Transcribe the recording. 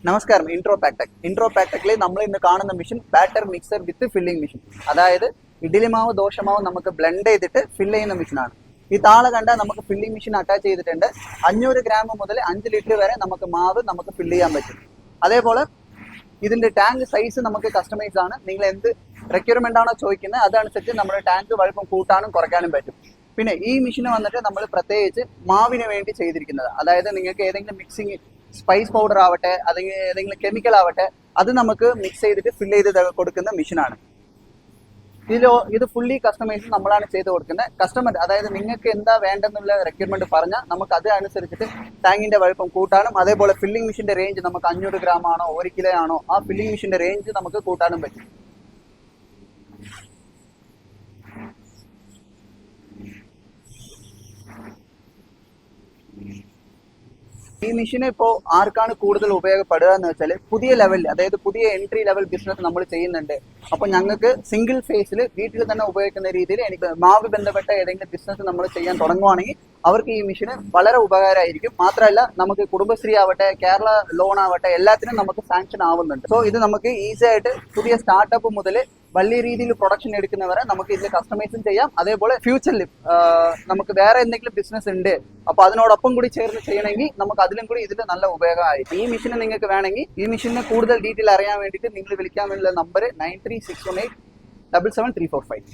നമസ്കാരം. ഇൻട്രോ പാക്ടെക്കിൽ നമ്മൾ ഇന്ന് കാണുന്ന മെഷീൻ ബാറ്റർ മിക്സർ വിത്ത് ഫില്ലിംഗ് മെഷീൻ. അതായത് ഇഡ്ഡലി മാവ് ദോശമാവ് നമുക്ക് ബ്ലെൻഡ് ചെയ്തിട്ട് ഫില്ല് ചെയ്യുന്ന മെഷീനാണ്. ഈ താളെ കണ്ടാൽ നമുക്ക് ഫില്ലിംഗ് മെഷീൻ അറ്റാച്ച് ചെയ്തിട്ടുണ്ട്. 500 ഗ്രാം മുതൽ 5 ലിറ്റർ വരെ നമുക്ക് മാവ് നമുക്ക് ഫില്ല് ചെയ്യാൻ പറ്റും. അതേപോലെ ഇതിന്റെ ടാങ്ക് സൈസ് നമുക്ക് കസ്റ്റമൈസ് ആണ്. നിങ്ങൾ എന്ത് റിക്വയർമെന്റ് ആണോ ചോദിക്കുന്നത് അതനുസരിച്ച് നമ്മുടെ ടാങ്ക് വലുപ്പം കൂട്ടാനും കുറയ്ക്കാനും പറ്റും. പിന്നെ ഈ മെഷീൻ വന്നിട്ട് നമ്മൾ പ്രത്യേകിച്ച് മാവിന് വേണ്ടി ചെയ്തിരിക്കുന്നത്. അതായത് നിങ്ങൾക്ക് ഏതെങ്കിലും മിക്സിങ് സ്പൈസ് പൗഡർ ആവട്ടെ അല്ലെങ്കിൽ ഏതെങ്കിലും കെമിക്കൽ ആവട്ടെ അത് നമുക്ക് മിക്സ് ചെയ്തിട്ട് ഫില്ല് ചെയ്ത് കൊടുക്കുന്ന മെഷീനാണ്. ഇത് ഫുള്ളി കസ്റ്റമൈസ് നമ്മളാണ് ചെയ്ത് കൊടുക്കുന്നത്. കസ്റ്റമർ അതായത് നിങ്ങൾക്ക് എന്താ വേണ്ടെന്നുള്ള റിക്വയർമെന്റ് പറഞ്ഞാൽ നമുക്ക് അത് അനുസരിച്ചിട്ട് ടാങ്കിന്റെ വലുപ്പം കൂട്ടാനും അതേപോലെ ഫില്ലിംഗ് മെഷീന്റെ റേഞ്ച് നമുക്ക് 500 ഗ്രാം ആണോ 1 കിലോ ആണോ ആ ഫില്ലിംഗ് മെഷീന്റെ റേഞ്ച് നമുക്ക് കൂട്ടാനും പറ്റും. ഈ മെഷീൻ ഇപ്പോൾ ആർക്കാണ് കൂടുതൽ ഉപയോഗപ്പെടുക എന്ന് വെച്ചാൽ പുതിയ ലെവലിൽ, അതായത് പുതിയ എൻട്രി ലെവൽ ബിസിനസ് നമ്മൾ ചെയ്യുന്നുണ്ട്. അപ്പോൾ ഞങ്ങൾക്ക് സിംഗിൾ ഫേസിൽ വീട്ടിൽ തന്നെ ഉപയോഗിക്കുന്ന രീതിയിൽ എനിക്ക് മാവ് ബന്ധപ്പെട്ട ഏതെങ്കിലും ബിസിനസ് നമ്മൾ ചെയ്യാൻ തുടങ്ങുവാണെങ്കിൽ അവർക്ക് ഈ മെഷീൻ വളരെ ഉപകാരമായിരിക്കും. മാത്രമല്ല നമുക്ക് കുടുംബശ്രീ ആവട്ടെ കേരള ലോൺ ആവട്ടെ എല്ലാത്തിനും നമുക്ക് സാങ്ഷൻ ആവുന്നുണ്ട്. സോ ഇത് നമുക്ക് ഈസി ആയിട്ട് പുതിയ സ്റ്റാർട്ടപ്പ് മുതൽ വലിയ രീതിയിൽ പ്രൊഡക്ഷൻ എടുക്കുന്നവരെ നമുക്ക് ഇതിൽ കസ്റ്റമൈസും ചെയ്യാം. അതേപോലെ ഫ്യൂച്ചറിൽ നമുക്ക് വേറെ എന്തെങ്കിലും ബിസിനസ് ഉണ്ട് അപ്പൊ അതിനോടൊപ്പം കൂടി ചേർന്ന് ചെയ്യണമെങ്കിൽ നമുക്ക് അതിലും കൂടി ഇതിൽ നല്ല ഉപയോഗമായി. ഈ മെഷീൻ നിങ്ങൾക്ക് വേണമെങ്കിൽ ഈ മെഷീനെ കൂടുതൽ ഡീറ്റെയിൽ അറിയാൻ വേണ്ടിയിട്ട് നിങ്ങൾ വിളിക്കാൻ വേണ്ടിയുള്ള നമ്പർ 9361877345.